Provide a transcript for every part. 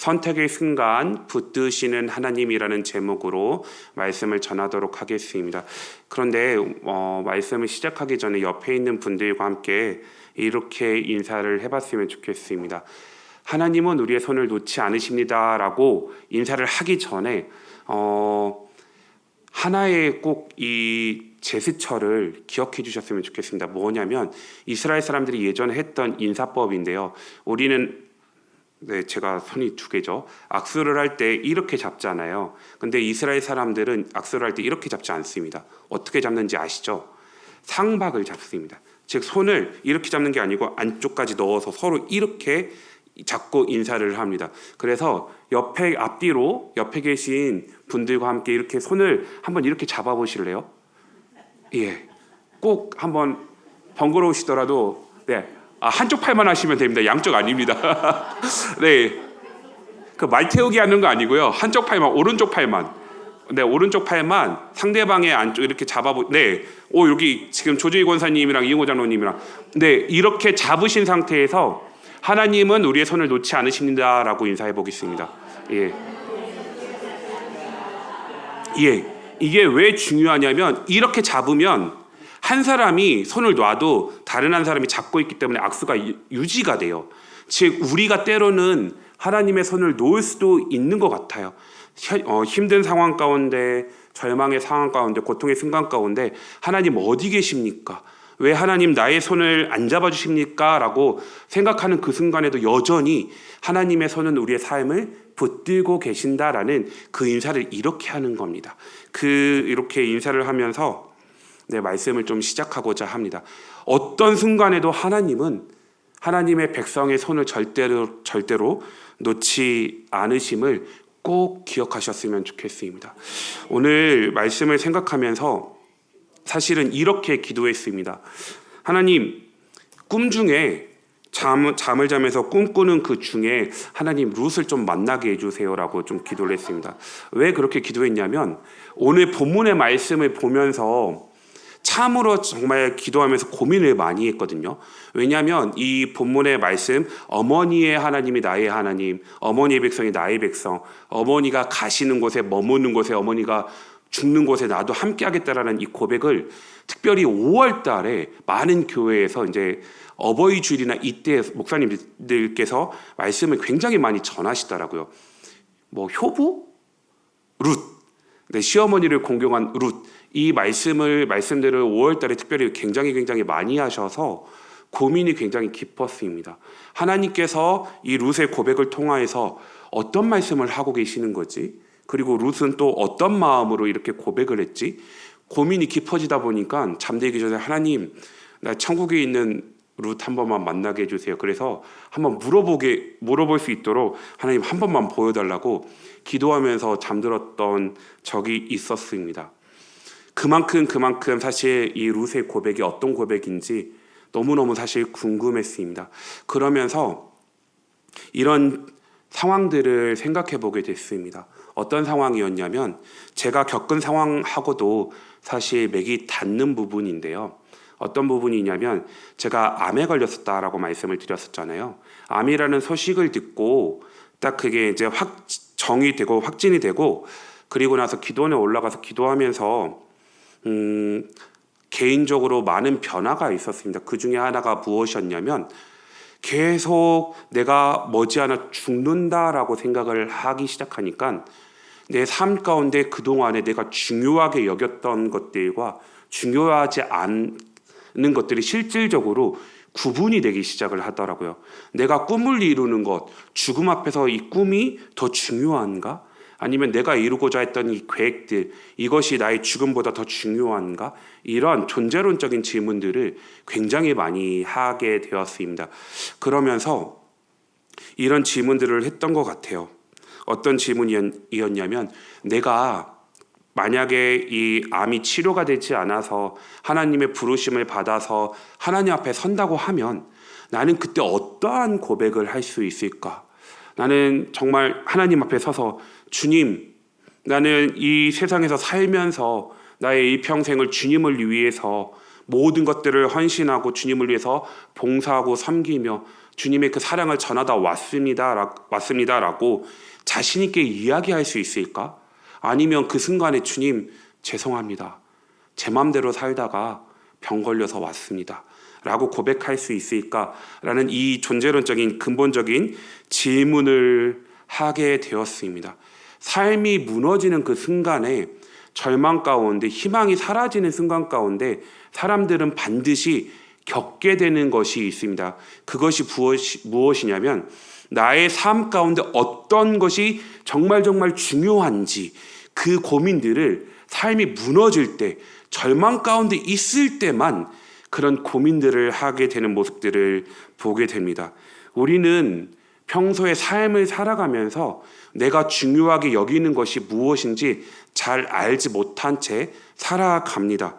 선택의 순간 붙드시는 하나님이라는 제목으로 말씀을 전하도록 하겠습니다. 그런데 말씀을 시작하기 전에 옆에 있는 분들과 함께 이렇게 인사를 해봤으면 좋겠습니다. 하나님은 우리의 손을 놓지 않으십니다라고 인사를 하기 전에 하나의 꼭 이 제스처를 기억해 주셨으면 좋겠습니다. 뭐냐면 이스라엘 사람들이 예전에 했던 인사법인데요. 우리는 제가 손이 두 개죠. 악수를 할 때 이렇게 잡잖아요. 근데 이스라엘 사람들은 악수를 할 때 이렇게 잡지 않습니다. 어떻게 잡는지 아시죠? 상박을 잡습니다. 즉 손을 이렇게 잡는 게 아니고 안쪽까지 넣어서 서로 이렇게 잡고 인사를 합니다. 그래서 앞뒤로 옆에 계신 분들과 함께 이렇게 손을 한번 이렇게 잡아 보실래요? 예, 꼭 한번 번거로우시더라도 한쪽 팔만 하시면 됩니다. 양쪽 아닙니다. 네, 그 말 태우기 하는 거 아니고요. 한쪽 팔만, 오른쪽 팔만. 오른쪽 팔만 상대방의 안쪽 이렇게 여기 지금 조주희 권사님이랑 이용호 장로님이랑 이렇게 잡으신 상태에서 하나님은 우리의 손을 놓지 않으십니다라고 인사해 보겠습니다. 이게 왜 중요하냐면 이렇게 잡으면 한 사람이 손을 놔도 다른 한 사람이 잡고 있기 때문에 악수가 유지가 돼요. 즉 우리가 때로는 하나님의 손을 놓을 수도 있는 것 같아요. 힘든 상황 가운데, 절망의 상황 가운데, 고통의 순간 가운데 하나님 어디 계십니까? 왜 하나님 나의 손을 안 잡아주십니까? 라고 생각하는 그 순간에도 여전히 하나님의 손은 우리의 삶을 붙들고 계신다라는 그 인사를 이렇게 하는 겁니다. 이렇게 인사를 하면서 말씀을 좀 시작하고자 합니다. 어떤 순간에도 하나님은 하나님의 백성의 손을 절대로 놓지 않으심을 꼭 기억하셨으면 좋겠습니다. 오늘 말씀을 생각하면서 사실은 이렇게 기도했습니다. 하나님, 꿈 중에 잠을 자면서 꿈꾸는 그 중에 하나님 룻을 좀 만나게 해주세요라고 좀 기도를 했습니다. 왜 그렇게 기도했냐면 오늘 본문의 말씀을 보면서 참으로 정말 기도하면서 고민을 많이 했거든요. 왜냐하면 이 본문의 말씀, 어머니의 하나님이 나의 하나님, 어머니의 백성이 나의 백성, 어머니가 가시는 곳에 머무는 곳에 어머니가 죽는 곳에 나도 함께 하겠다라는 이 고백을 특별히 5월 달에 많은 교회에서 이제 어버이 주일이나 이때 목사님들께서 말씀을 굉장히 많이 전하시더라고요. 효부? 룻. 시어머니를 공경한 룻. 이 말씀들을 5월 달에 특별히 굉장히 많이 하셔서 고민이 굉장히 깊었습니다. 하나님께서 이 룻의 고백을 통하여서 어떤 말씀을 하고 계시는 거지? 그리고 룻은 또 어떤 마음으로 이렇게 고백을 했지? 고민이 깊어지다 보니까 잠들기 전에 하나님, 나 천국에 있는 룻 한 번만 만나게 해주세요. 그래서 한번 물어볼 수 있도록 하나님 한 번만 보여달라고 기도하면서 잠들었던 적이 있었습니다. 그만큼 사실 이 룻의 고백이 어떤 고백인지 너무너무 사실 궁금했습니다. 그러면서 이런 상황들을 생각해 보게 됐습니다. 어떤 상황이었냐면 제가 겪은 상황하고도 사실 맥이 닿는 부분인데요. 어떤 부분이냐면 제가 암에 걸렸었다라고 말씀을 드렸었잖아요. 암이라는 소식을 듣고 딱 그게 이제 확진이 되고 그리고 나서 기도원에 올라가서 기도하면서 개인적으로 많은 변화가 있었습니다. 그 중에 하나가 무엇이었냐면 계속 내가 머지않아 죽는다라고 생각을 하기 시작하니까 내 삶 가운데 그동안에 내가 중요하게 여겼던 것들과 중요하지 않은 것들이 실질적으로 구분이 되기 시작을 하더라고요. 내가 꿈을 이루는 것, 죽음 앞에서 이 꿈이 더 중요한가? 아니면 내가 이루고자 했던 이 계획들, 이것이 나의 죽음보다 더 중요한가? 이런 존재론적인 질문들을 굉장히 많이 하게 되었습니다. 그러면서 이런 질문들을 했던 것 같아요. 어떤 질문이었냐면 내가 만약에 이 암이 치료가 되지 않아서 하나님의 부르심을 받아서 하나님 앞에 선다고 하면 나는 그때 어떠한 고백을 할 수 있을까? 나는 정말 하나님 앞에 서서 주님, 나는 이 세상에서 살면서 나의 이 평생을 주님을 위해서 모든 것들을 헌신하고 주님을 위해서 봉사하고 섬기며 주님의 그 사랑을 전하다 왔습니다라고 자신 있게 이야기할 수 있을까? 아니면 그 순간에 주님 죄송합니다. 제 맘대로 살다가 병 걸려서 왔습니다. 라고 고백할 수 있을까라는 이 존재론적인 근본적인 질문을 하게 되었습니다. 삶이 무너지는 그 순간에 절망 가운데 희망이 사라지는 순간 가운데 사람들은 반드시 겪게 되는 것이 있습니다. 그것이 무엇이냐면 나의 삶 가운데 어떤 것이 정말 중요한지 그 고민들을 삶이 무너질 때 절망 가운데 있을 때만 그런 고민들을 하게 되는 모습들을 보게 됩니다. 우리는 평소에 삶을 살아가면서 내가 중요하게 여기는 것이 무엇인지 잘 알지 못한 채 살아갑니다.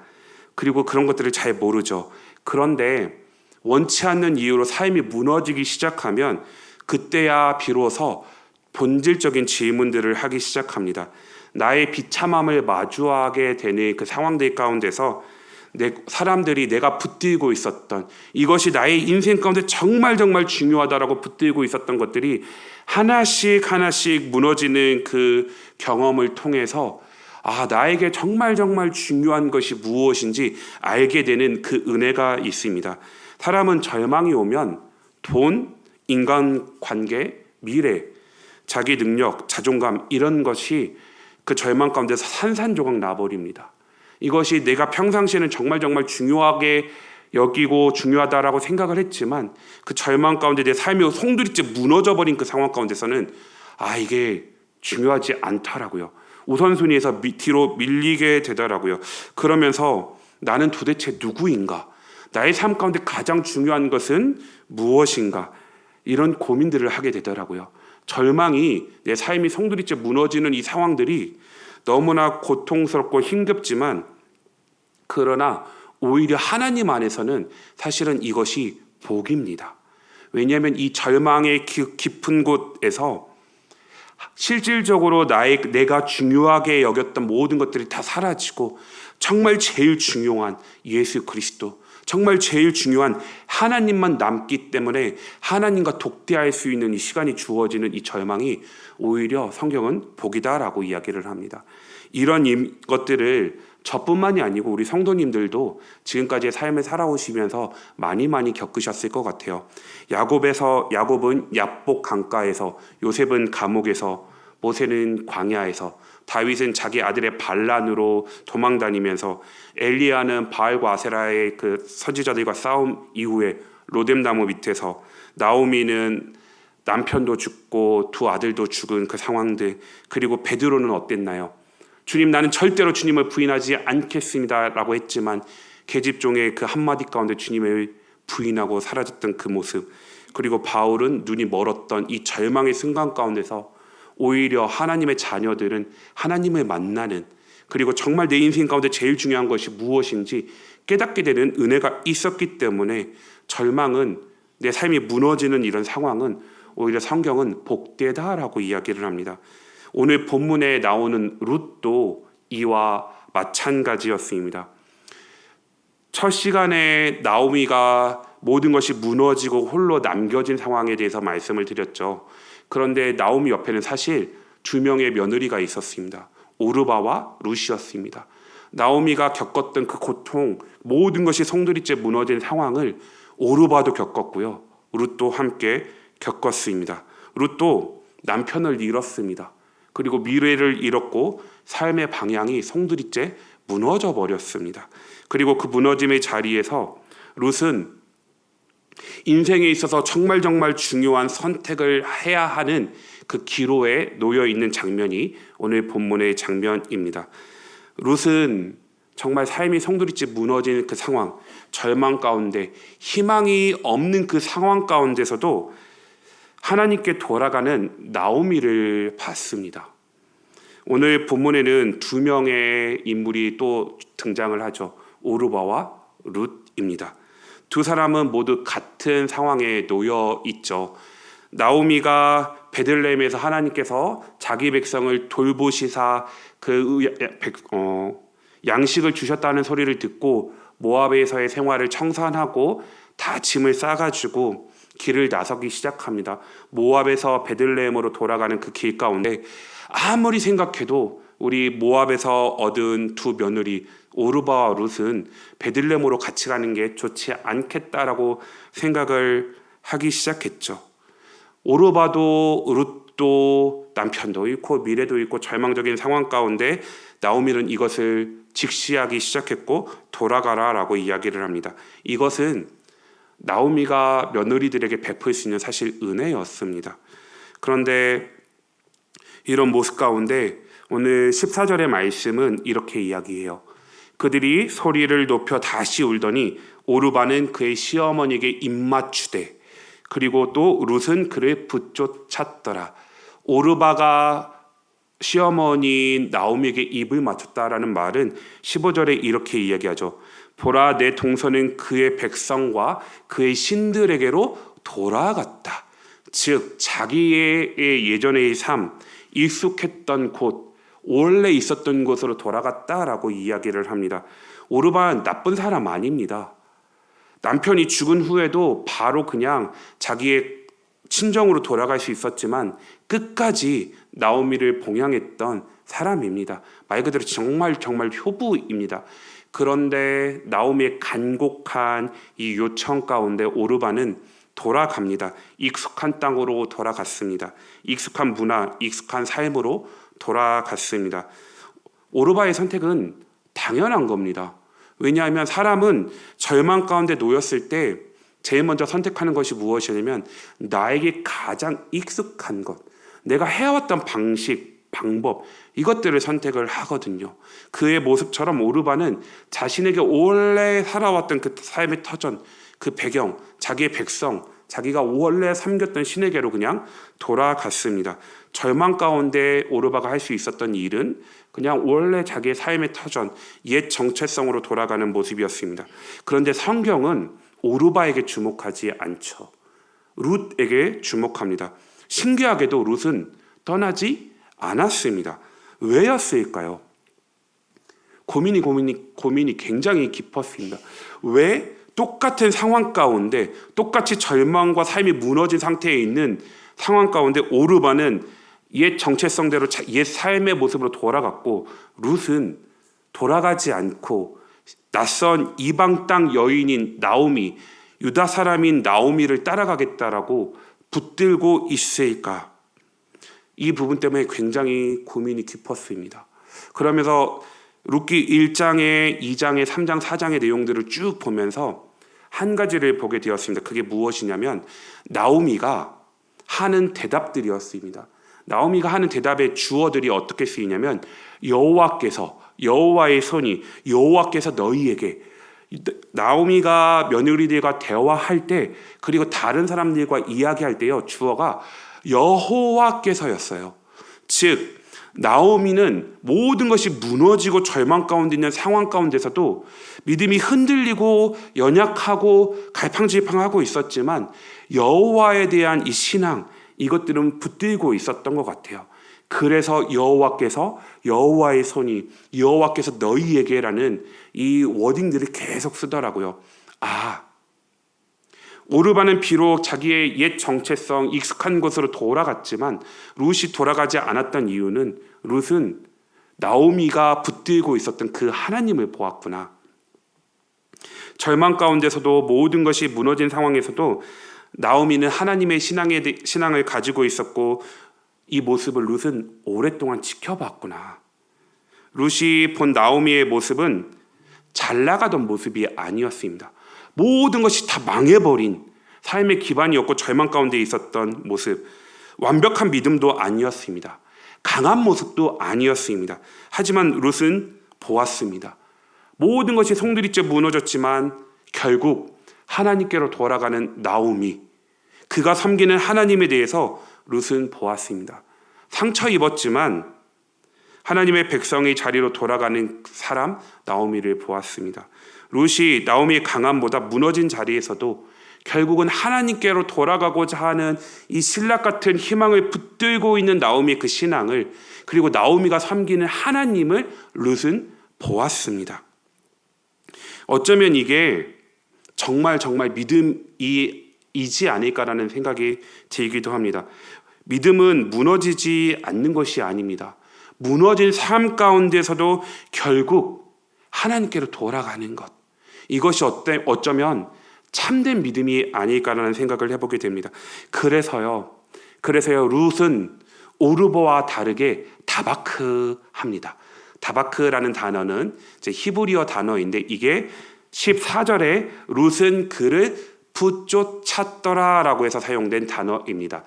그리고 그런 것들을 잘 모르죠. 그런데 원치 않는 이유로 삶이 무너지기 시작하면 그때야 비로소 본질적인 질문들을 하기 시작합니다. 나의 비참함을 마주하게 되는 그 상황들 가운데서 사람들이 내가 붙들고 있었던 이것이 나의 인생 가운데 정말 중요하다라고 붙들고 있었던 것들이 하나씩 무너지는 그 경험을 통해서 나에게 정말 중요한 것이 무엇인지 알게 되는 그 은혜가 있습니다. 사람은 절망이 오면 돈, 인간관계, 미래, 자기 능력, 자존감 이런 것이 그 절망 가운데서 산산조각 나버립니다. 이것이 내가 평상시에는 정말 중요하게 여기고 중요하다라고 생각을 했지만 그 절망 가운데 내 삶이 송두리째 무너져버린 그 상황 가운데서는 이게 중요하지 않더라고요. 우선순위에서 뒤로 밀리게 되더라고요. 그러면서 나는 도대체 누구인가? 나의 삶 가운데 가장 중요한 것은 무엇인가? 이런 고민들을 하게 되더라고요. 절망이 내 삶이 송두리째 무너지는 이 상황들이 너무나 고통스럽고 힘겹지만 그러나 오히려 하나님 안에서는 사실은 이것이 복입니다. 왜냐하면 이 절망의 깊은 곳에서 실질적으로 내가 중요하게 여겼던 모든 것들이 다 사라지고 정말 제일 중요한 예수 그리스도, 정말 제일 중요한 하나님만 남기 때문에 하나님과 독대할 수 있는 이 시간이 주어지는 이 절망이 오히려 성경은 복이다라고 이야기를 합니다. 이런 것들을 저뿐만이 아니고 우리 성도님들도 지금까지의 삶을 살아오시면서 많이 겪으셨을 것 같아요. 야곱은 야복 강가에서, 요셉은 감옥에서, 모세는 광야에서, 다윗은 자기 아들의 반란으로 도망다니면서, 엘리야는 바알과 아세라의 그 선지자들과 싸움 이후에 로뎀나무 밑에서, 나오미는 남편도 죽고 두 아들도 죽은 그 상황들, 그리고 베드로는 어땠나요? 주님, 나는 절대로 주님을 부인하지 않겠습니다 라고 했지만 계집종의 그 한마디 가운데 주님을 부인하고 사라졌던 그 모습, 그리고 바울은 눈이 멀었던 이 절망의 순간 가운데서 오히려 하나님의 자녀들은 하나님을 만나는, 그리고 정말 내 인생 가운데 제일 중요한 것이 무엇인지 깨닫게 되는 은혜가 있었기 때문에 절망은, 내 삶이 무너지는 이런 상황은 오히려 성경은 복되다라고 이야기를 합니다. 오늘 본문에 나오는 룻도 이와 마찬가지였습니다. 첫 시간에 나오미가 모든 것이 무너지고 홀로 남겨진 상황에 대해서 말씀을 드렸죠. 그런데 나오미 옆에는 사실 두 명의 며느리가 있었습니다. 오르바와 룻이었습니다. 나오미가 겪었던 그 고통, 모든 것이 송두리째 무너진 상황을 오르바도 겪었고요, 룻도 함께 겪었습니다. 룻도 남편을 잃었습니다. 그리고 미래를 잃었고 삶의 방향이 송두리째 무너져 버렸습니다. 그리고 그 무너짐의 자리에서 룻은 인생에 있어서 정말 중요한 선택을 해야 하는 그 기로에 놓여 있는 장면이 오늘 본문의 장면입니다. 룻은 정말 삶이 송두리째 무너지는 그 상황, 절망 가운데 희망이 없는 그 상황 가운데서도 하나님께 돌아가는 나오미를 봤습니다. 오늘 본문에는 두 명의 인물이 또 등장을 하죠. 오르바와 룻입니다. 두 사람은 모두 같은 상황에 놓여 있죠. 나오미가 베들레헴에서 하나님께서 자기 백성을 돌보시사 양식을 주셨다는 소리를 듣고 모압에서의 생활을 청산하고 다 짐을 싸가지고 길을 나서기 시작합니다. 모압에서 베들레헴으로 돌아가는 그 길 가운데 아무리 생각해도 우리 모압에서 얻은 두 며느리 오르바와 룻은 베들레헴으로 같이 가는 게 좋지 않겠다라고 생각을 하기 시작했죠. 오르바도 룻도 남편도 잃고 미래도 잃고 절망적인 상황 가운데 나오미는 이것을 직시하기 시작했고 돌아가라라고 이야기를 합니다. 이것은 나오미가 며느리들에게 베풀 수 있는 사실 은혜였습니다. 그런데 이런 모습 가운데 오늘 14절의 말씀은 이렇게 이야기해요. 그들이 소리를 높여 다시 울더니 오르바는 그의 시어머니에게 입맞추되 그리고 또 룻은 그를 붙쫓았더라. 오르바가 시어머니인 나오미에게 입을 맞췄다라는 말은 15절에 이렇게 이야기하죠. 보라, 내 동서는 그의 백성과 그의 신들에게로 돌아갔다. 즉 자기의 예전의 삶, 익숙했던 곳, 원래 있었던 곳으로 돌아갔다라고 이야기를 합니다. 오르바는 나쁜 사람 아닙니다. 남편이 죽은 후에도 바로 그냥 자기의 친정으로 돌아갈 수 있었지만 끝까지 나오미를 봉양했던 사람입니다. 말 그대로 정말 효부입니다. 그런데 나오미의 간곡한 이 요청 가운데 오르바는 돌아갑니다. 익숙한 땅으로 돌아갔습니다. 익숙한 문화, 익숙한 삶으로 돌아갔습니다. 오르바의 선택은 당연한 겁니다. 왜냐하면 사람은 절망 가운데 놓였을 때 제일 먼저 선택하는 것이 무엇이냐면 나에게 가장 익숙한 것, 내가 해왔던 방식, 방법, 이것들을 선택을 하거든요. 그의 모습처럼 오르바는 자신에게 원래 살아왔던 그 삶의 터전, 그 배경, 자기의 백성, 자기가 원래 섬겼던 신에게로 그냥 돌아갔습니다. 절망 가운데 오르바가 할 수 있었던 일은 그냥 원래 자기의 삶의 터전, 옛 정체성으로 돌아가는 모습이었습니다. 그런데 성경은 오르바에게 주목하지 않죠. 룻에게 주목합니다. 신기하게도 룻은 떠나지 않았습니다. 왜였을까요? 고민이 굉장히 깊었습니다. 왜 똑같은 상황 가운데 똑같이 절망과 삶이 무너진 상태에 있는 상황 가운데 오르바는 옛 정체성대로 옛 삶의 모습으로 돌아갔고 룻은 돌아가지 않고 낯선 이방 땅 여인인 나오미, 유다 사람인 나오미를 따라가겠다라고 붙들고 있을까? 이 부분 때문에 굉장히 고민이 깊었습니다. 그러면서 룻기 1장에 2장에 3장 4장의 내용들을 쭉 보면서 한 가지를 보게 되었습니다. 그게 무엇이냐면 나오미가 하는 대답들이었습니다. 나오미가 하는 대답의 주어들이 어떻게 쓰이냐면 여호와의 손이 여호와께서 너희에게, 나오미가 며느리들과 대화할 때 그리고 다른 사람들과 이야기할 때요, 주어가 여호와께서였어요. 즉 나오미는 모든 것이 무너지고 절망 가운데 있는 상황 가운데서도 믿음이 흔들리고 연약하고 갈팡질팡하고 있었지만 여호와에 대한 이 신앙, 이것들은 붙들고 있었던 것 같아요. 그래서 여호와의 손이 여호와께서 너희에게라는 이 워딩들을 계속 쓰더라고요. 오르바는 비록 자기의 옛 정체성, 익숙한 곳으로 돌아갔지만 룻이 돌아가지 않았던 이유는 룻은 나오미가 붙들고 있었던 그 하나님을 보았구나. 절망 가운데서도 모든 것이 무너진 상황에서도 나오미는 하나님의 신앙을 가지고 있었고 이 모습을 룻은 오랫동안 지켜봤구나. 룻이 본 나오미의 모습은 잘 나가던 모습이 아니었습니다. 모든 것이 다 망해버린 삶의 기반이 없고 절망 가운데 있었던 모습, 완벽한 믿음도 아니었습니다. 강한 모습도 아니었습니다. 하지만 룻은 보았습니다. 모든 것이 송두리째 무너졌지만 결국 하나님께로 돌아가는 나오미, 그가 섬기는 하나님에 대해서 룻은 보았습니다. 상처 입었지만 하나님의 백성의 자리로 돌아가는 사람 나오미를 보았습니다. 룻이 나오미의 강함보다 무너진 자리에서도 결국은 하나님께로 돌아가고자 하는 이 신락 같은 희망을 붙들고 있는 나오미의 그 신앙을, 그리고 나오미가 섬기는 하나님을 룻은 보았습니다. 어쩌면 이게 정말 믿음이 이지 않을까라는 생각이 들기도 합니다. 믿음은 무너지지 않는 것이 아닙니다. 무너진 삶 가운데서도 결국 하나님께로 돌아가는 것, 이것이 어쩌면 참된 믿음이 아닐까라는 생각을 해보게 됩니다. 그래서요 룻은 오르보와 다르게 다바크합니다. 다바크라는 단어는 이제 히브리어 단어인데, 이게 14절에 룻은 그를 붙쫓았더라라고 해서 사용된 단어입니다.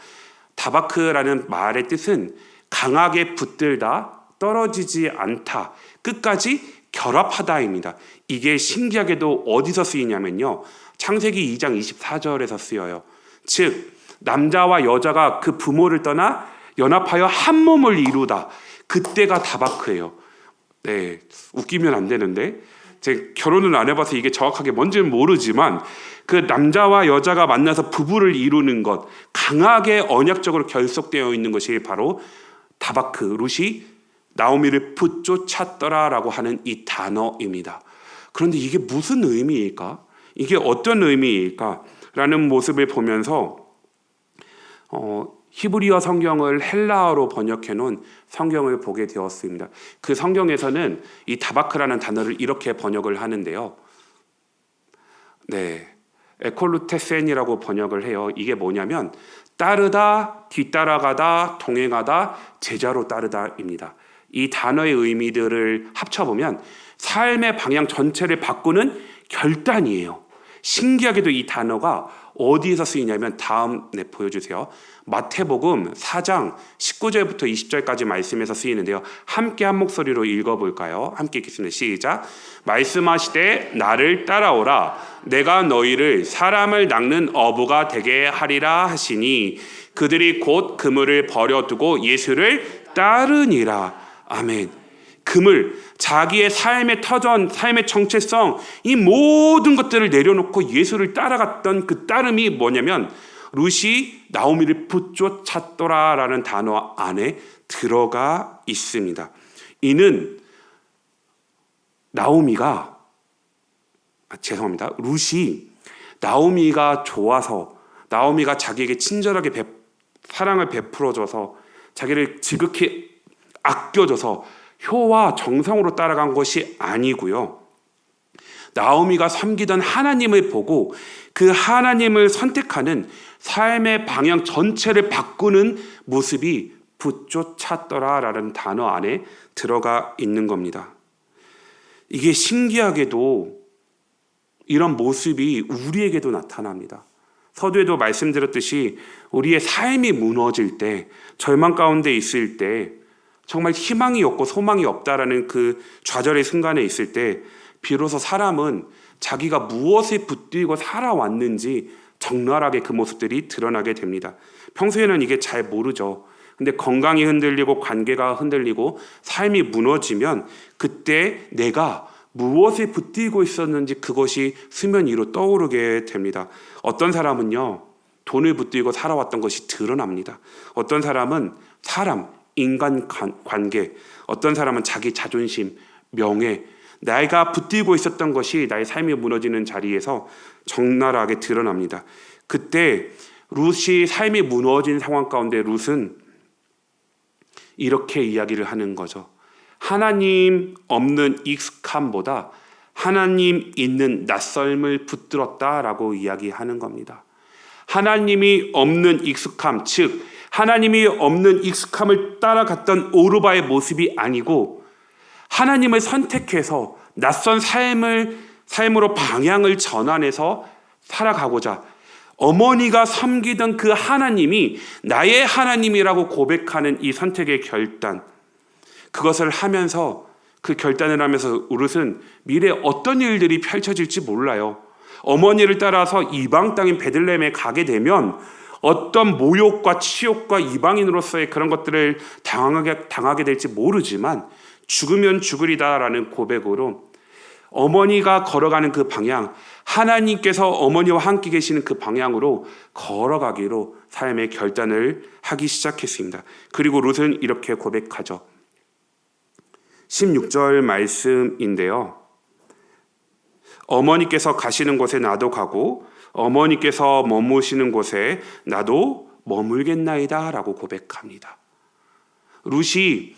다바크라는 말의 뜻은 강하게 붙들다, 떨어지지 않다, 끝까지 결합하다입니다. 이게 신기하게도 어디서 쓰이냐면요, 창세기 2장 24절에서 쓰여요. 즉 남자와 여자가 그 부모를 떠나 연합하여 한 몸을 이루다, 그때가 다바크예요. 네, 웃기면 안 되는데, 제가 결혼을 안 해봐서 이게 정확하게 뭔지는 모르지만 그 남자와 여자가 만나서 부부를 이루는 것, 강하게 언약적으로 결속되어 있는 것이 바로 다바크, 룻이 나오미를 붙쫓았더라라고 하는 이 단어입니다. 그런데 이게 무슨 의미일까? 이게 어떤 의미일까라는 모습을 보면서 히브리어 성경을 헬라어로 번역해 놓은 성경을 보게 되었습니다. 그 성경에서는 이 다바크라는 단어를 이렇게 번역을 하는데요. 네, 에콜루테센이라고 번역을 해요. 이게 뭐냐면 따르다, 뒤따라가다, 동행하다, 제자로 따르다입니다. 이 단어의 의미들을 합쳐보면 삶의 방향 전체를 바꾸는 결단이에요. 신기하게도 이 단어가 어디에서 쓰이냐면, 다음 보여주세요. 마태복음 4장 19절부터 20절까지 말씀에서 쓰이는데요. 함께 한 목소리로 읽어볼까요? 함께 읽겠습니다. 시작. 말씀하시되 나를 따라오라. 내가 너희를 사람을 낚는 어부가 되게 하리라 하시니 그들이 곧 그물을 버려두고 예수를 따르니라. 아멘. 그물, 자기의 삶의 터전, 삶의 정체성, 이 모든 것들을 내려놓고 예수를 따라갔던 그 따름이 뭐냐면, 룻이 나오미를 붙쫓았더라라는 단어 안에 들어가 있습니다. 이는 룻이 나오미가 좋아서, 나오미가 자기에게 친절하게 사랑을 베풀어줘서, 자기를 지극히 아껴줘서 효와 정성으로 따라간 것이 아니고요. 나오미가 섬기던 하나님을 보고 그 하나님을 선택하는 삶의 방향 전체를 바꾸는 모습이 붙쫓았더라라는 단어 안에 들어가 있는 겁니다. 이게 신기하게도 이런 모습이 우리에게도 나타납니다. 서두에도 말씀드렸듯이 우리의 삶이 무너질 때, 절망 가운데 있을 때, 정말 희망이 없고 소망이 없다라는 그 좌절의 순간에 있을 때, 비로소 사람은 자기가 무엇에 붙들고 살아왔는지 적나라하게 그 모습들이 드러나게 됩니다. 평소에는 이게 잘 모르죠. 근데 건강이 흔들리고 관계가 흔들리고 삶이 무너지면 그때 내가 무엇에 붙들고 있었는지 그것이 수면 위로 떠오르게 됩니다. 어떤 사람은요, 돈을 붙들고 살아왔던 것이 드러납니다. 어떤 사람은 인간 관계, 어떤 사람은 자기 자존심, 명예, 내가 붙들고 있었던 것이 나의 삶이 무너지는 자리에서 적나라하게 드러납니다. 그때 룻이 삶이 무너진 상황 가운데 룻은 이렇게 이야기를 하는 거죠. 하나님 없는 익숙함보다 하나님 있는 낯설음을 붙들었다라고 이야기하는 겁니다. 하나님이 없는 익숙함, 즉 하나님이 없는 익숙함을 따라갔던 오르바의 모습이 아니고, 하나님을 선택해서 낯선 삶으로 방향을 전환해서 살아가고자 어머니가 섬기던 그 하나님이 나의 하나님이라고 고백하는 이 선택의 결단, 그것을 하면서, 그 결단을 하면서 룻은 미래에 어떤 일들이 펼쳐질지 몰라요. 어머니를 따라서 이방 땅인 베들레헴에 가게 되면 어떤 모욕과 치욕과 이방인으로서의 그런 것들을 당하게 될지 모르지만, 죽으면 죽으리다라는 고백으로 어머니가 걸어가는 그 방향, 하나님께서 어머니와 함께 계시는 그 방향으로 걸어가기로 삶의 결단을 하기 시작했습니다. 그리고 룻은 이렇게 고백하죠. 16절 말씀인데요. 어머니께서 가시는 곳에 나도 가고 어머니께서 머무시는 곳에 나도 머물겠나이다 라고 고백합니다. 룻이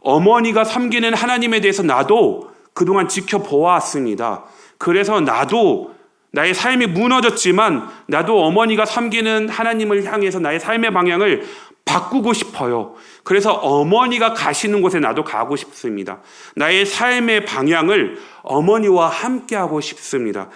어머니가 섬기는 하나님에 대해서 나도 그동안 지켜보았습니다. 그래서 나도 나의 삶이 무너졌지만 나도 어머니가 섬기는 하나님을 향해서 나의 삶의 방향을 바꾸고 싶어요. 그래서 어머니가 가시는 곳에 나도 가고 싶습니다. 나의 삶의 방향을 어머니와 함께하고 싶습니다.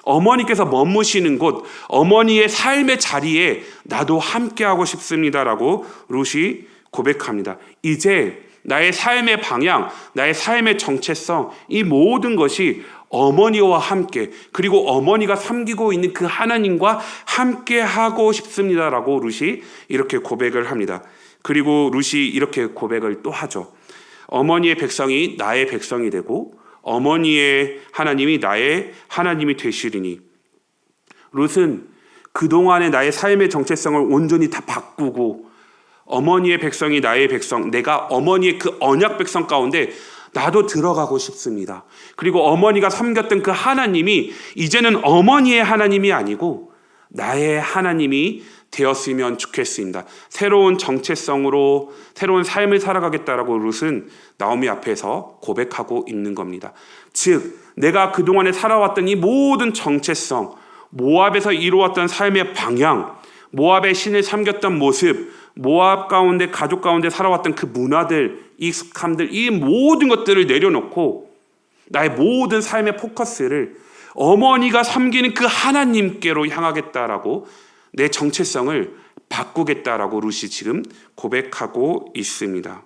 어머니께서 머무시는 곳, 어머니의 삶의 자리에 나도 함께하고 싶습니다라고 룻이 고백합니다. 이제 나의 삶의 방향, 나의 삶의 정체성, 이 모든 것이 어머니와 함께, 그리고 어머니가 섬기고 있는 그 하나님과 함께 하고 싶습니다라고 룻이 이렇게 고백을 합니다. 그리고 룻이 이렇게 고백을 또 하죠. 어머니의 백성이 나의 백성이 되고 어머니의 하나님이 나의 하나님이 되시리니. 룻은 그동안의 나의 삶의 정체성을 온전히 다 바꾸고 어머니의 백성이 나의 백성, 내가 어머니의 그 언약 백성 가운데 나도 들어가고 싶습니다. 그리고 어머니가 섬겼던 그 하나님이 이제는 어머니의 하나님이 아니고 나의 하나님이 되었으면 좋겠습니다. 새로운 정체성으로 새로운 삶을 살아가겠다라고 룻은 나오미 앞에서 고백하고 있는 겁니다. 즉 내가 그동안에 살아왔던 이 모든 정체성, 모압에서 이루었던 삶의 방향, 모압의 신을 섬겼던 모습, 모압 가운데 가족 가운데 살아왔던 그 문화들, 익숙함들, 이 모든 것들을 내려놓고 나의 모든 삶의 포커스를 어머니가 섬기는 그 하나님께로 향하겠다라고 내 정체성을 바꾸겠다라고 룻이 지금 고백하고 있습니다.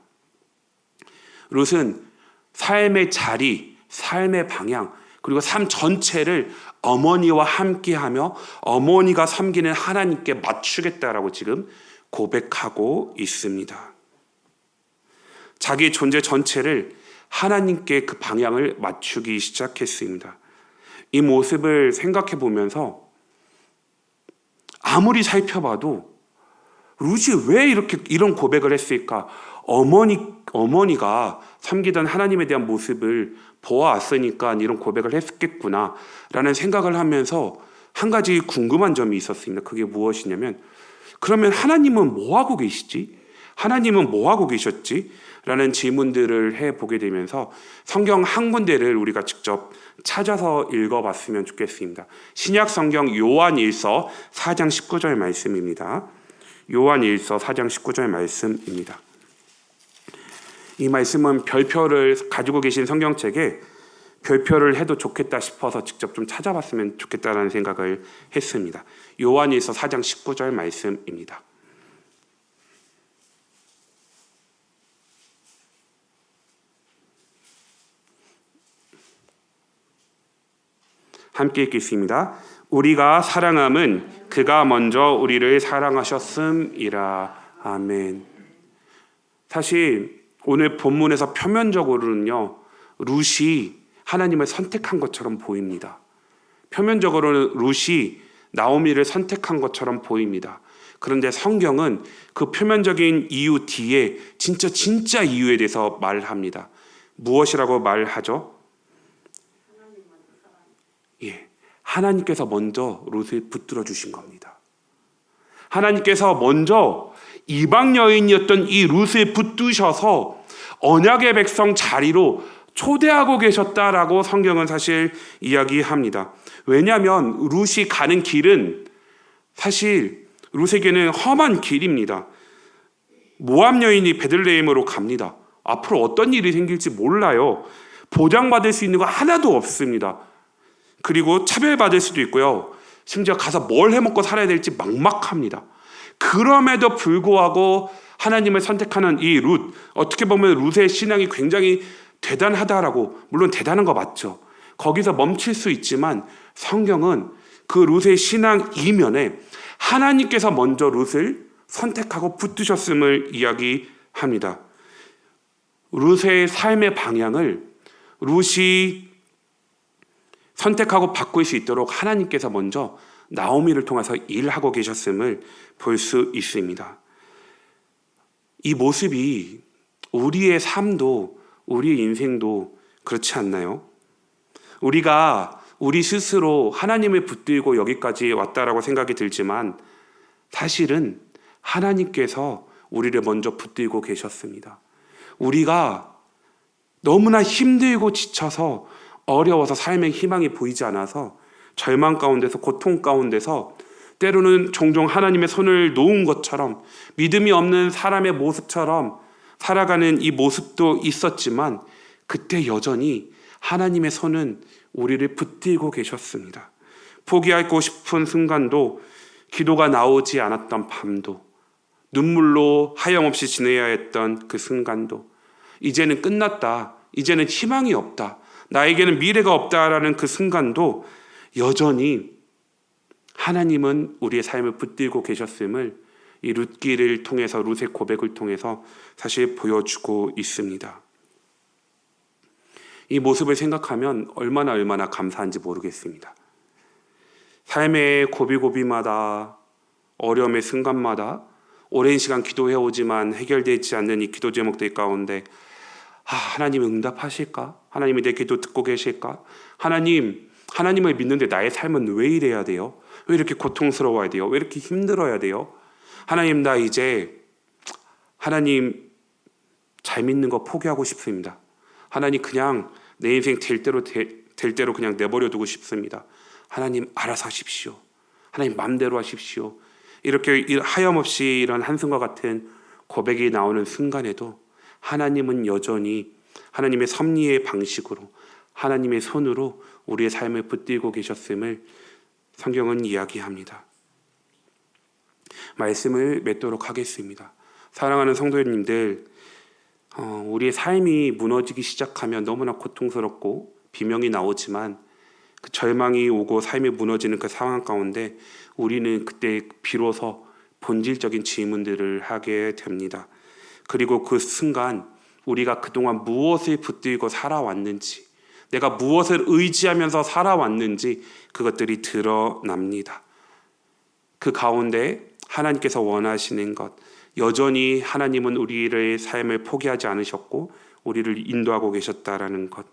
룻은 삶의 자리, 삶의 방향, 그리고 삶 전체를 어머니와 함께하며 어머니가 섬기는 하나님께 맞추겠다라고 지금 고백하고 있습니다. 자기의 존재 전체를 하나님께 그 방향을 맞추기 시작했습니다. 이 모습을 생각해 보면서 아무리 살펴봐도 룻이 왜 이런 고백을 했을까? 어머니가 섬기던 하나님에 대한 모습을 보아왔으니까 이런 고백을 했겠구나라는 생각을 하면서 한 가지 궁금한 점이 있었습니다. 그게 무엇이냐면, 그러면 하나님은 뭐 하고 계시지? 하나님은 뭐 하고 계셨지? 라는 질문들을 해보게 되면서 성경 한 군데를 우리가 직접 찾아서 읽어봤으면 좋겠습니다. 신약 성경 요한일서 4장 19절 말씀입니다. 요한일서 4장 19절 말씀입니다. 이 말씀은 별표를 가지고 계신 성경책에 별표를 해도 좋겠다 싶어서 직접 좀 찾아봤으면 좋겠다라는 생각을 했습니다. 요한일서 4장 19절 말씀입니다. 함께 읽겠습니다. 우리가 사랑함은 그가 먼저 우리를 사랑하셨음이라. 아멘. 사실 오늘 본문에서 표면적으로는요, 룻이 하나님을 선택한 것처럼 보입니다. 표면적으로는 룻이 나오미를 선택한 것처럼 보입니다. 그런데 성경은 그 표면적인 이유 뒤에 진짜 이유에 대해서 말합니다. 무엇이라고 말하죠? 하나님께서 먼저 룻을 붙들어 주신 겁니다. 하나님께서 먼저 이방 여인이었던 이 룻을 붙드셔서 언약의 백성 자리로 초대하고 계셨다라고 성경은 사실 이야기합니다. 왜냐하면 룻이 가는 길은 사실 룻에게는 험한 길입니다. 모압 여인이 베들레헴으로 갑니다. 앞으로 어떤 일이 생길지 몰라요. 보장받을 수 있는 거 하나도 없습니다. 그리고 차별받을 수도 있고요. 심지어 가서 뭘 해먹고 살아야 될지 막막합니다. 그럼에도 불구하고 하나님을 선택하는 이 룻, 어떻게 보면 룻의 신앙이 굉장히 대단하다라고, 물론 대단한 거 맞죠. 거기서 멈출 수 있지만 성경은 그 룻의 신앙 이면에 하나님께서 먼저 룻을 선택하고 붙드셨음을 이야기합니다. 룻의 삶의 방향을 룻이 선택하고 바꿀 수 있도록 하나님께서 먼저 나오미를 통해서 일하고 계셨음을 볼 수 있습니다. 이 모습이 우리의 삶도, 우리의 인생도 그렇지 않나요? 우리가 우리 스스로 하나님을 붙들고 여기까지 왔다라고 생각이 들지만 사실은 하나님께서 우리를 먼저 붙들고 계셨습니다. 우리가 너무나 힘들고 지쳐서 어려워서 삶의 희망이 보이지 않아서 절망 가운데서 고통 가운데서 때로는 종종 하나님의 손을 놓은 것처럼 믿음이 없는 사람의 모습처럼 살아가는 이 모습도 있었지만 그때 여전히 하나님의 손은 우리를 붙들고 계셨습니다. 포기하고 싶은 순간도, 기도가 나오지 않았던 밤도, 눈물로 하염없이 지내야 했던 그 순간도, 이제는 끝났다, 이제는 희망이 없다, 나에게는 미래가 없다라는 그 순간도 여전히 하나님은 우리의 삶을 붙들고 계셨음을 이 룻기를 통해서, 룻의 고백을 통해서 사실 보여주고 있습니다. 이 모습을 생각하면 얼마나 감사한지 모르겠습니다. 삶의 고비고비마다, 어려움의 순간마다 오랜 시간 기도해오지만 해결되지 않는 이 기도 제목들 가운데 하나님 응답하실까? 하나님이 내 기도 듣고 계실까? 하나님을 믿는데 나의 삶은 왜 이래야 돼요? 왜 이렇게 고통스러워야 돼요? 왜 이렇게 힘들어야 돼요? 하나님, 나 이제 하나님 잘 믿는 거 포기하고 싶습니다. 하나님, 그냥 내 인생 될 대로 그냥 내버려 두고 싶습니다. 하나님 알아서 하십시오. 하나님 마음대로 하십시오. 이렇게 하염없이 이런 한숨과 같은 고백이 나오는 순간에도 하나님은 여전히 하나님의 섭리의 방식으로, 하나님의 손으로 우리의 삶을 붙들고 계셨음을 성경은 이야기합니다. 말씀을 맺도록 하겠습니다. 사랑하는 성도님들, 우리의 삶이 무너지기 시작하면 너무나 고통스럽고 비명이 나오지만 그 절망이 오고 삶이 무너지는 그 상황 가운데 우리는 그때 비로소 본질적인 질문들을 하게 됩니다. 그리고 그 순간 우리가 그동안 무엇을 붙들고 살아왔는지, 내가 무엇을 의지하면서 살아왔는지 그것들이 드러납니다. 그 가운데 하나님께서 원하시는 것, 여전히 하나님은 우리의 삶을 포기하지 않으셨고 우리를 인도하고 계셨다라는 것,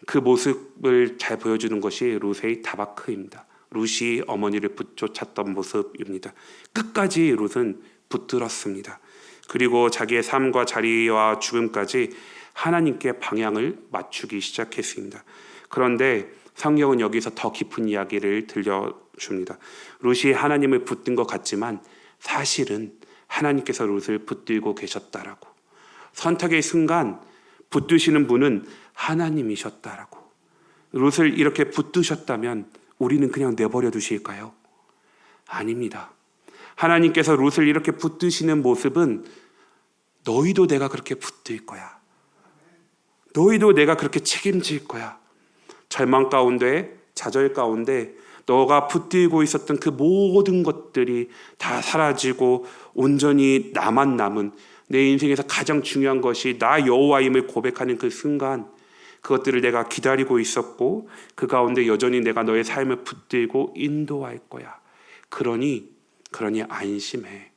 그 모습을 잘 보여주는 것이 룻의 다바크입니다. 룻이 어머니를 붙쫓았던 모습입니다. 끝까지 룻은 붙들었습니다. 그리고 자기의 삶과 자리와 죽음까지 하나님께 방향을 맞추기 시작했습니다. 그런데 성경은 여기서 더 깊은 이야기를 들려줍니다. 룻이 하나님을 붙든 것 같지만 사실은 하나님께서 룻을 붙들고 계셨다라고. 선택의 순간 붙드시는 분은 하나님이셨다라고. 룻을 이렇게 붙드셨다면 우리는 그냥 내버려 두실까요? 아닙니다. 하나님께서 룻을 이렇게 붙드시는 모습은 너희도 내가 그렇게 붙들 거야. 너희도 내가 그렇게 책임질 거야. 절망 가운데, 좌절 가운데 너가 붙들고 있었던 그 모든 것들이 다 사라지고 온전히 나만 남은, 내 인생에서 가장 중요한 것이 나 여호와임을 고백하는 그 순간, 그것들을 내가 기다리고 있었고 그 가운데 여전히 내가 너의 삶을 붙들고 인도할 거야. 그러니 안심해.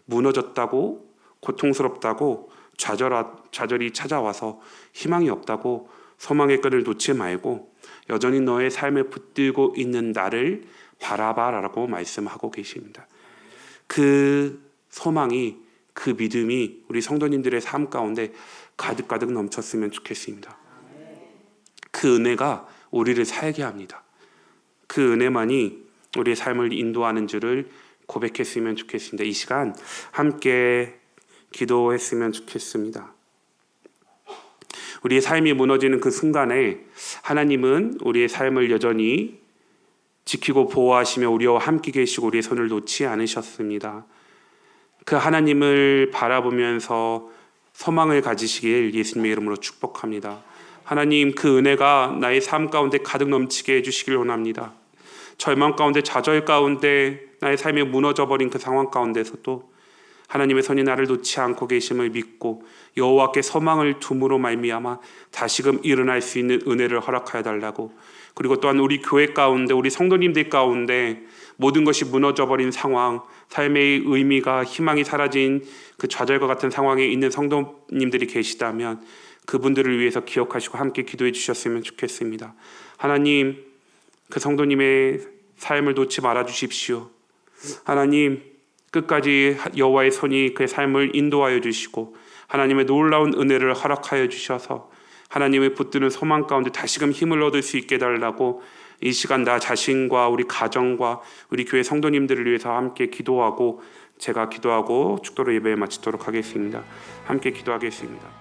무너졌다고, 고통스럽다고, 좌절이 찾아와서 희망이 없다고 소망의 끈을 놓지 말고 여전히 너의 삶을 붙들고 있는 나를 바라봐라고 말씀하고 계십니다. 그 소망이, 그 믿음이 우리 성도님들의 삶 가운데 가득가득 넘쳤으면 좋겠습니다. 그 은혜가 우리를 살게 합니다. 그 은혜만이 우리의 삶을 인도하는 줄을 고백했으면 좋겠습니다. 이 시간 함께 기도했으면 좋겠습니다. 우리의 삶이 무너지는 그 순간에 하나님은 우리의 삶을 여전히 지키고 보호하시며 우리와 함께 계시고 우리의 손을 놓지 않으셨습니다. 그 하나님을 바라보면서 소망을 가지시길 예수님의 이름으로 축복합니다. 하나님, 그 은혜가 나의 삶 가운데 가득 넘치게 해주시길 원합니다. 절망 가운데, 좌절 가운데, 나의 삶이 무너져버린 그 상황 가운데서도 하나님의 손이 나를 놓지 않고 계심을 믿고 여호와께 소망을 둠으로 말미암아 다시금 일어날 수 있는 은혜를 허락하여 달라고, 그리고 또한 우리 교회 가운데, 우리 성도님들 가운데 모든 것이 무너져버린 상황, 삶의 의미가, 희망이 사라진 그 좌절과 같은 상황에 있는 성도님들이 계시다면 그분들을 위해서 기억하시고 함께 기도해 주셨으면 좋겠습니다. 하나님, 그 성도님의 삶을 놓지 말아 주십시오. 하나님, 끝까지 여호와의 손이 그의 삶을 인도하여 주시고 하나님의 놀라운 은혜를 허락하여 주셔서 하나님의 붙드는 소망 가운데 다시금 힘을 얻을 수 있게 해달라고 이 시간 나 자신과 우리 가정과 우리 교회 성도님들을 위해서 함께 기도하고 제가 기도하고 축도로 예배 마치도록 하겠습니다. 함께 기도하겠습니다.